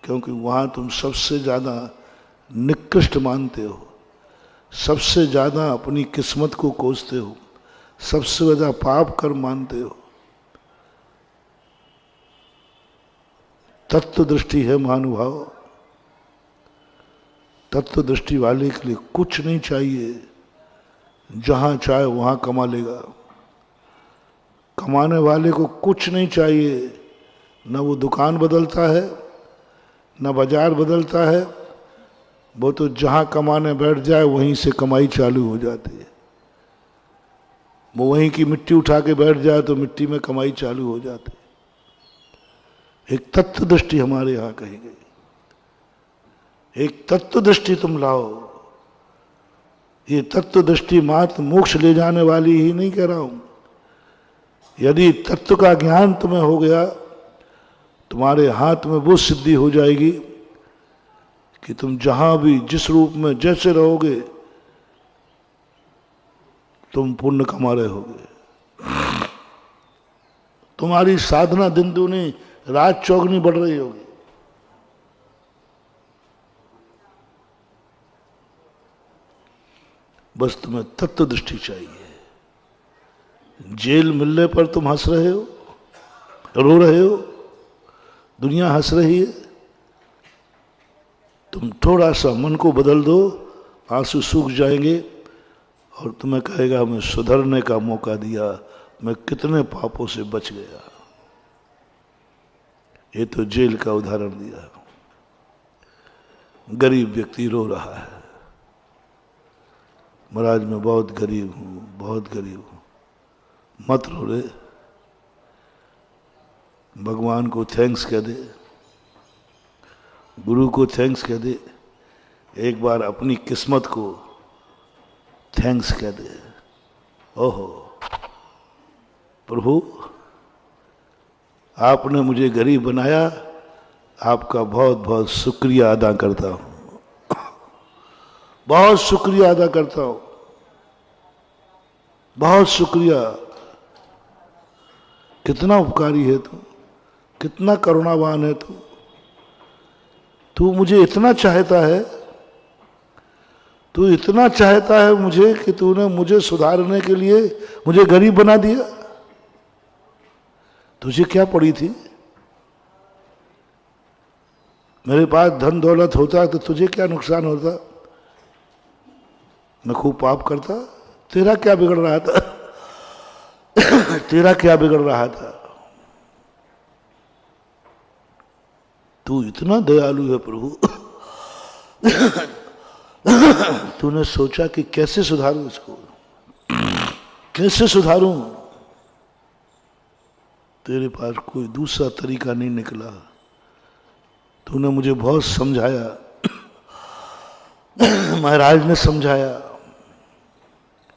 क्योंकि वहां तुम सबसे ज्यादा निकृष्ट मानते हो, सबसे ज्यादा अपनी किस्मत को कोसते हो, सबसे ज्यादा पाप कर्म मानते हो। तत्व दृष्टि है महानुभाव। तत्व दृष्टि वाले के लिए कुछ नहीं चाहिए, जहां चाहे वहां कमा लेगा। कमाने वाले को कुछ नहीं चाहिए, न वो दुकान बदलता है, न बाजार बदलता है। वो तो जहां कमाने बैठ जाए वहीं से कमाई चालू हो जाती है। वो वहीं की मिट्टी उठा के बैठ जाए तो मिट्टी में कमाई चालू हो जाती है। एक तत्व दृष्टि हमारे यहां कही गई। एक तत्व दृष्टि तुम लाओ। ये तत्व दृष्टि मात्र मोक्ष ले जाने वाली ही नहीं कह रहा हूं। यदि तत्व का ज्ञान तुम्हें हो गया, तुम्हारे हाथ में वो सिद्धि हो जाएगी कि तुम जहां भी जिस रूप में जैसे रहोगे तुम पुण्य कमा रहे होगे। तुम्हारी साधना दिन दूनी रात चौगनी बढ़ रही होगी। बस तुम्हें तत्व दृष्टि चाहिए। जेल मिलने पर तुम हंस रहे हो, रो रहे हो, दुनिया हंस रही है। तुम थोड़ा सा मन को बदल दो, आंसू सूख जाएंगे और तुम्हें कहेगा हमें सुधरने का मौका दिया, मैं कितने पापों से बच गया। ये तो जेल का उदाहरण दिया। गरीब व्यक्ति रो रहा है, महाराज मैं बहुत गरीब हूं, बहुत गरीब हूं। मत रो रे, भगवान को थैंक्स कह दे, गुरु को थैंक्स कह दे, एक बार अपनी किस्मत को थैंक्स कह दे। ओहो प्रभु, आपने मुझे गरीब बनाया, आपका बहुत बहुत शुक्रिया अदा करता हूं, बहुत शुक्रिया अदा करता हूं, बहुत शुक्रिया। कितना उपकारी है तू, कितना करुणावान है तू। तू मुझे इतना चाहता है, तू इतना चाहता है मुझे कि तूने मुझे सुधारने के लिए मुझे गरीब बना दिया। तुझे क्या पड़ी थी? मेरे पास धन दौलत होता तो तुझे क्या नुकसान होता? मैं खूब पाप करता, तेरा क्या बिगड़ रहा था? तेरा क्या बिगड़ रहा था? तू इतना दयालु है प्रभु। तूने सोचा कि कैसे सुधारूं इसको, कैसे सुधारूं? तेरे पास कोई दूसरा तरीका नहीं निकला। तूने मुझे बहुत समझाया, महाराज ने समझाया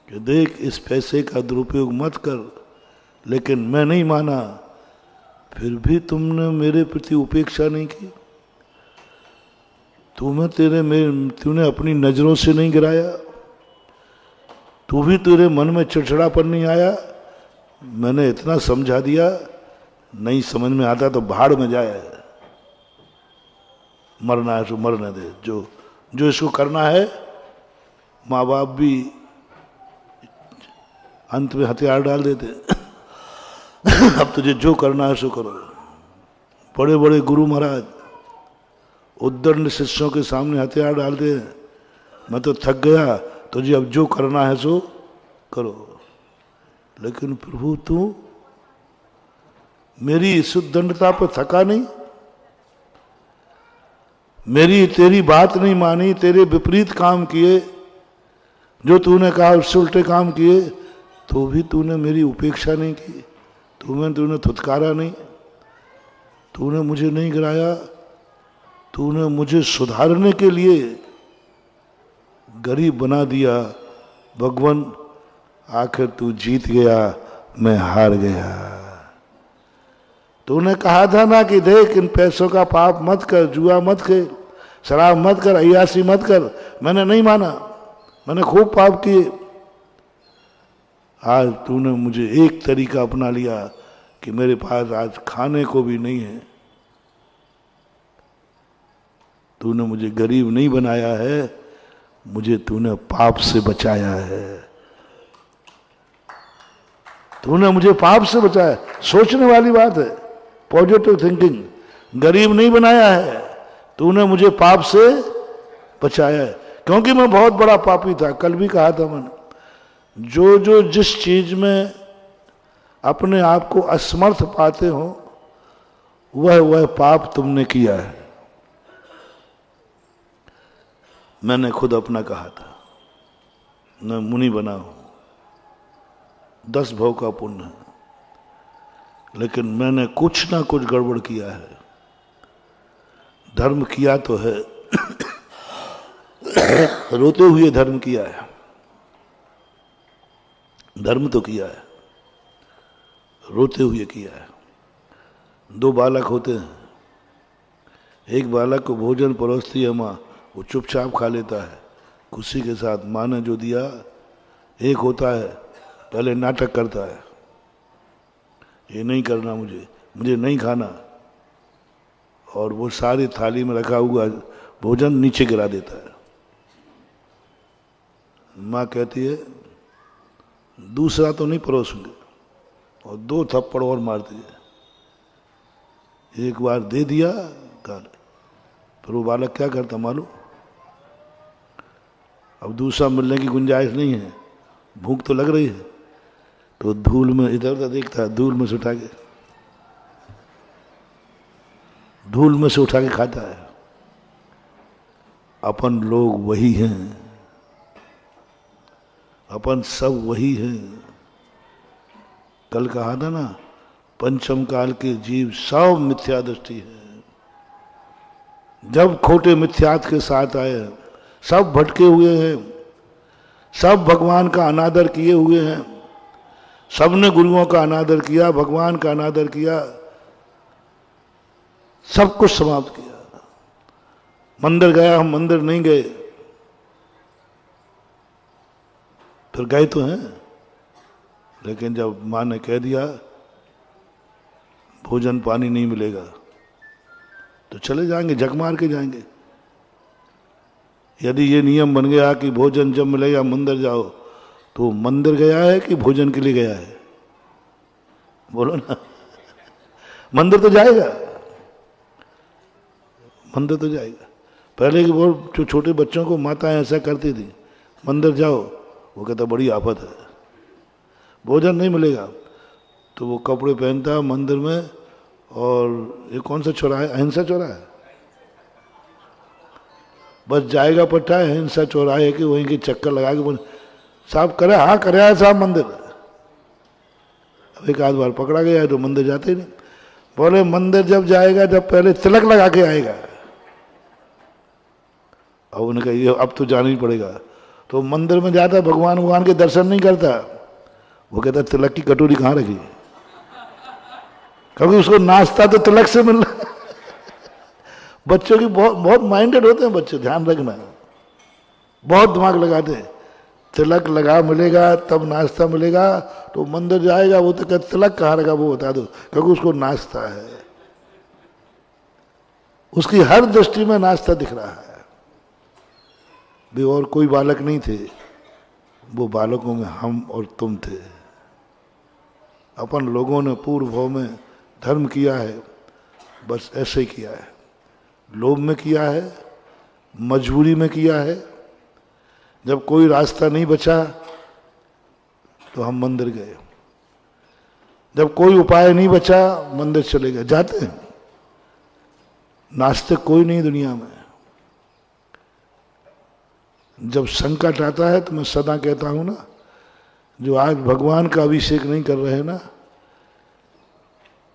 कि देख इस पैसे का दुरुपयोग मत कर, लेकिन मैं नहीं माना। फिर भी तुमने मेरे प्रति उपेक्षा नहीं की। तूने अपनी नजरों से नहीं गिराया। तू भी तेरे मन में चिड़चिड़ापन नहीं आया। मैंने इतना समझा दिया, नहीं समझ में आता तो भाड़ में जाए। मरना है तो मरने दे, जो इसको करना है। माँ बाप भी अंत में हथियार डाल देते। अब तुझे जो करना है सो करो। बड़े बड़े गुरु महाराज उद्दंड शिष्यों के सामने हथियार डालते हैं। मैं तो थक गया, तुझे अब जो करना है सो करो। लेकिन प्रभु तू मेरी इस उद्दंडता पर थका नहीं, मेरी तेरी बात नहीं मानी, तेरे विपरीत काम किए, जो तूने कहा उससे उल्टे काम किए, तो भी तूने मेरी उपेक्षा नहीं की। तूने थुतकारा नहीं, तूने मुझे नहीं गिराया। तूने मुझे सुधारने के लिए गरीब बना दिया। भगवान आखिर तू जीत गया, मैं हार गया। तूने कहा था ना कि देख इन पैसों का पाप मत कर, जुआ मत खेल, शराब मत कर, अय्यासी मत कर। मैंने नहीं माना, मैंने खूब पाप किए। आज तूने मुझे एक तरीका अपना लिया कि मेरे पास आज खाने को भी नहीं है। तूने मुझे गरीब नहीं बनाया है, मुझे तूने पाप से बचाया है। तूने मुझे पाप से बचाया। सोचने वाली बात है, पॉजिटिव थिंकिंग। गरीब नहीं बनाया है, तूने मुझे पाप से बचाया है, क्योंकि मैं बहुत बड़ा पापी था। कल भी कहा था मैंने, जो जो जिस चीज में अपने आप को असमर्थ पाते हो वह पाप तुमने किया है। मैंने खुद अपना कहा था, मैं मुनि बना हूं, 10 भव का पुण्य है, लेकिन मैंने कुछ ना कुछ गड़बड़ किया है। धर्म किया तो है रोते हुए धर्म किया है, धर्म तो किया है, रोते हुए किया है। 2 बालक होते हैं, एक बालक को भोजन परोसती है माँ, वो चुपचाप खा लेता है खुशी के साथ, माँ ने जो दिया। एक होता है पहले नाटक करता है, ये नहीं करना, मुझे नहीं खाना, और वो सारी थाली में रखा हुआ भोजन नीचे गिरा देता है। माँ कहती है दूसरा तो नहीं परोसूंगे, और 2 थप्पड़ और मार दिए। एक बार दे दिया कान, फिर वो बालक क्या करता मालूम, अब दूसरा मिलने की गुंजाइश नहीं है, भूख तो लग रही है, तो धूल में इधर उधर देखता है, धूल में से उठा के खाता है। अपन लोग वही हैं, अपन सब वही हैं। कल कहा था ना, पंचम काल के जीव सब मिथ्या दृष्टि है। जब खोटे मिथ्यात के साथ आए, सब भटके हुए हैं, सब भगवान का अनादर किए हुए हैं, सबने गुरुओं का अनादर किया, भगवान का अनादर किया, सब कुछ समाप्त किया। मंदिर गया, हम मंदिर नहीं गए, फिर गए तो हैं, लेकिन जब माँ ने कह दिया भोजन पानी नहीं मिलेगा तो चले जाएंगे, जग मार के जाएंगे। यदि ये नियम बन गया कि भोजन जब मिलेगा मंदिर जाओ, तो मंदिर गया है कि भोजन के लिए गया है? बोलो ना। मंदिर तो जाएगा, मंदिर तो जाएगा। पहले की वो जो छोटे बच्चों को माताएं ऐसा करती थी, मंदिर जाओ, वो कहता बड़ी आफत है, भोजन नहीं मिलेगा, तो वो कपड़े पहनता है मंदिर में, और ये कौन सा चौराहा है, अहिंसा चौराहा है, बस जाएगा पट्टा अहिंसा चौराहे के वहीं के चक्कर लगा के साहब करे, हाँ करे है साहब मंदिर। अब एक आध बार पकड़ा गया है तो मंदिर जाते ही नहीं। बोले मंदिर जब जाएगा जब पहले तिलक लगा के आएगा। अब उन्होंने कहा ये अब तो जाना ही पड़ेगा, तो मंदिर में जाता, भगवान के दर्शन नहीं करता, वो कहता तिलक की कटोरी कहाँ रखी, क्योंकि उसको नाश्ता तो तिलक से मिल रहा। बच्चों की बहुत माइंडेड होते हैं बच्चे, ध्यान रखना, बहुत दिमाग लगाते हैं। तिलक लगा मिलेगा तब नाश्ता मिलेगा, तो मंदिर जाएगा, वो तो कहता तिलक कहाँ रखा वो बता दो, क्योंकि उसको नाश्ता है, उसकी हर दृष्टि में नाश्ता दिख रहा है। भी और कोई बालक नहीं थे, वो बालकों में हम और तुम थे। अपन लोगों ने पूर्व भाव में धर्म किया है, बस ऐसे ही किया है, लोभ में किया है, मजबूरी में किया है। जब कोई रास्ता नहीं बचा तो हम मंदिर गए, जब कोई उपाय नहीं बचा मंदिर चले गए। जाते हैं, नास्तिक कोई नहीं दुनिया में। जब संकट आता है तो मैं सदा कहता हूं ना, जो आज भगवान का अभिषेक नहीं कर रहे ना,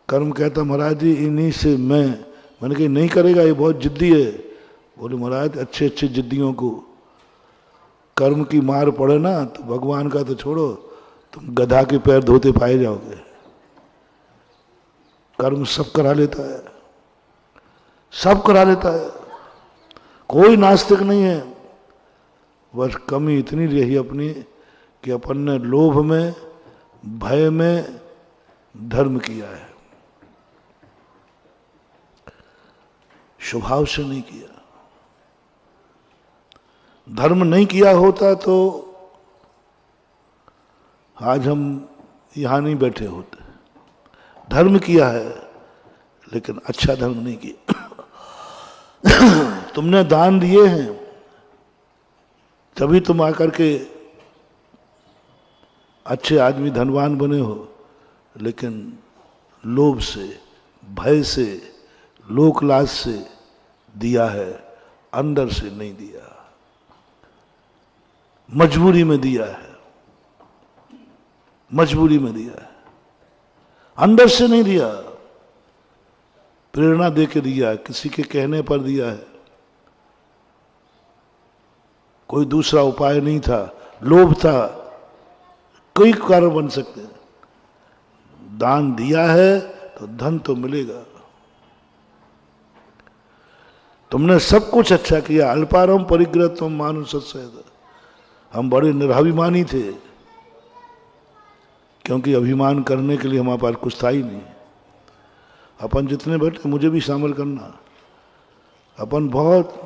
कर्म कहता महाराज जी इन्हीं से मैंने कहा नहीं करेगा, ये बहुत जिद्दी है। बोले महाराज अच्छे अच्छे जिद्दियों को कर्म की मार पड़े ना तो भगवान का तो छोड़ो, तुम गधा के पैर धोते पाए जाओगे। कर्म सब करा लेता है, सब करा लेता है, कोई नास्तिक नहीं है। बस कमी इतनी रही अपनी कि अपन ने लोभ में, भय में धर्म किया है, स्वभाव से नहीं किया। धर्म नहीं किया होता तो आज हम यहां नहीं बैठे होते। धर्म किया है लेकिन अच्छा धर्म नहीं किया। तुमने दान दिए हैं तभी तुम आकर के अच्छे आदमी धनवान बने हो, लेकिन लोभ से, भय से, लोक लाज से दिया है, अंदर से नहीं दिया। मजबूरी में दिया है, मजबूरी में दिया है, अंदर से नहीं दिया। प्रेरणा दे के दिया, किसी के कहने पर दिया है, कोई दूसरा उपाय नहीं था, लोभ था, कई कारण बन सकते हैं। दान दिया है तो धन तो मिलेगा। तुमने सब कुछ अच्छा किया। अल्पारम परिग्रह तुम मानुष सत्सद। हम बड़े निराभिमानी थे क्योंकि अभिमान करने के लिए हमारे पास कुछ था ही नहीं। अपन जितने बैठे मुझे भी शामिल करना। अपन बहुत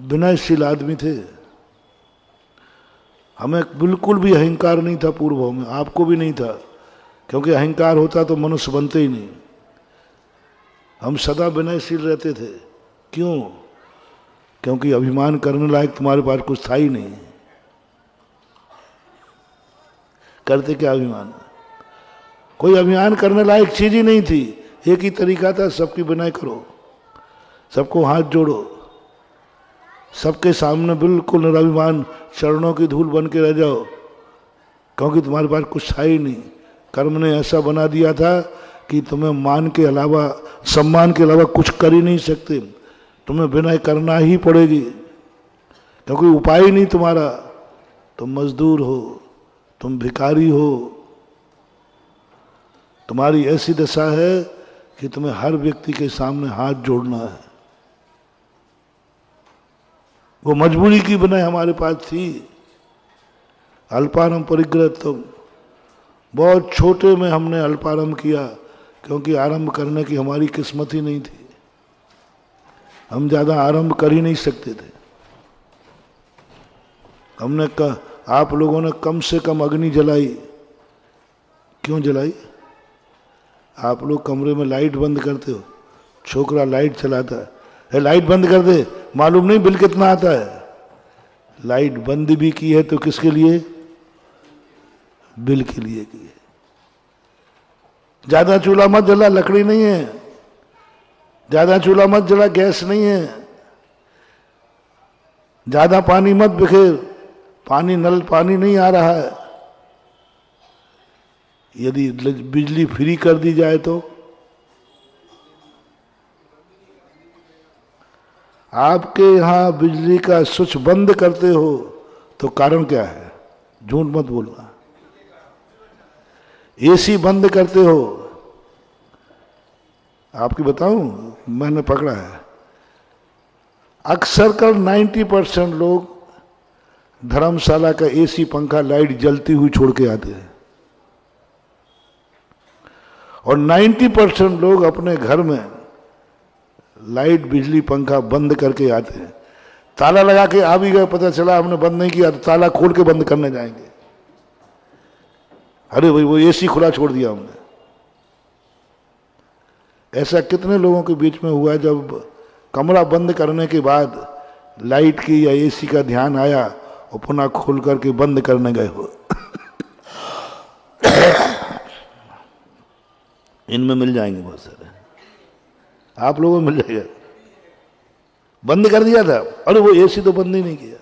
विनयशील आदमी थे। हमें बिल्कुल भी अहंकार नहीं था पूर्व में, आपको भी नहीं था, क्योंकि अहंकार होता तो मनुष्य बनते ही नहीं। हम सदा विनयशील रहते थे। क्यों? क्योंकि अभिमान करने लायक तुम्हारे पास कुछ था ही नहीं। करते क्या अभिमान? कोई अभिमान करने लायक चीज ही नहीं थी। एक ही तरीका था, सबकी विनय करो, सबको हाथ जोड़ो, सबके सामने बिल्कुल निराभिमान चरणों की धूल बन के रह जाओ, क्योंकि तुम्हारे पास कुछ था ही नहीं। कर्म ने ऐसा बना दिया था कि तुम्हें मान के अलावा, सम्मान के अलावा कुछ कर ही नहीं सकते। तुम्हें विनय करना ही पड़ेगी, क्योंकि उपाय ही नहीं तुम्हारा। तुम मजदूर हो, तुम भिखारी हो, तुम्हारी ऐसी दशा है कि तुम्हें हर व्यक्ति के सामने हाथ जोड़ना है। वो मजबूरी की विनय हमारे पास थी। अल्पारम परिग्रह तुम। बहुत छोटे में हमने अल्पारंभ किया, क्योंकि आरंभ करने की हमारी किस्मत ही नहीं थी। हम ज्यादा आरंभ कर ही नहीं सकते थे। हमने आप लोगों ने कम से कम अग्नि जलाई। क्यों जलाई? आप लोग कमरे में लाइट बंद करते हो, छोकरा लाइट चलाता है, लाइट बंद कर दे, मालूम नहीं बिल कितना आता है। लाइट बंद भी की है तो किसके लिए? बिल के लिए की है। ज्यादा चूल्हा मत जला, लकड़ी नहीं है। ज्यादा चूल्हा मत जला, गैस नहीं है। ज्यादा पानी मत बिखेर, पानी नल पानी नहीं आ रहा है। यदि बिजली फ्री कर दी जाए तो आपके यहां बिजली का स्विच बंद करते हो तो कारण क्या है? झूठ मत बोलना। एसी बंद करते हो, आपकी बताऊं, मैंने पकड़ा है, अक्सर कर 90% लोग धर्मशाला का एसी पंखा लाइट जलती हुई छोड़ के आते हैं, और 90% लोग अपने घर में लाइट बिजली पंखा बंद करके आते हैं। ताला लगा के आ भी गए, पता चला हमने बंद नहीं किया, तो ताला खोल के बंद करने जाएंगे। अरे भाई वो एसी खुला छोड़ दिया हमने। ऐसा कितने लोगों के बीच में हुआ, जब कमरा बंद करने के बाद लाइट की या एसी का ध्यान आया और पुनः खोल करके बंद करने गए हो। इनमें मिल जाएंगे बहुत सारे, आप लोगों में मिल जाएगा। बंद कर दिया था, अरे वो एसी तो बंद ही नहीं किया।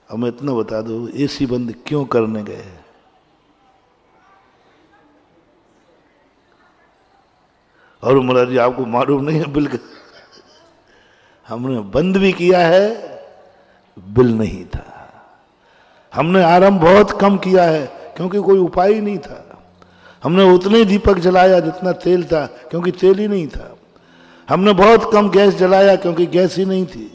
अब मैं इतना बता दो, एसी बंद क्यों करने गए? और महाराज जी आपको मालूम नहीं है बिल का? हमने बंद भी किया है, बिल नहीं था। हमने आरंभ बहुत कम किया है, क्योंकि कोई उपाय ही नहीं था। हमने उतने दीपक जलाया जितना तेल था, क्योंकि तेल ही नहीं था। हमने बहुत कम गैस जलाया, क्योंकि गैस ही नहीं थी।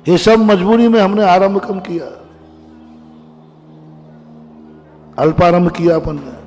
ये सब मजबूरी में हमने आरंभ कम किया, अल्पारंभ किया अपन ने।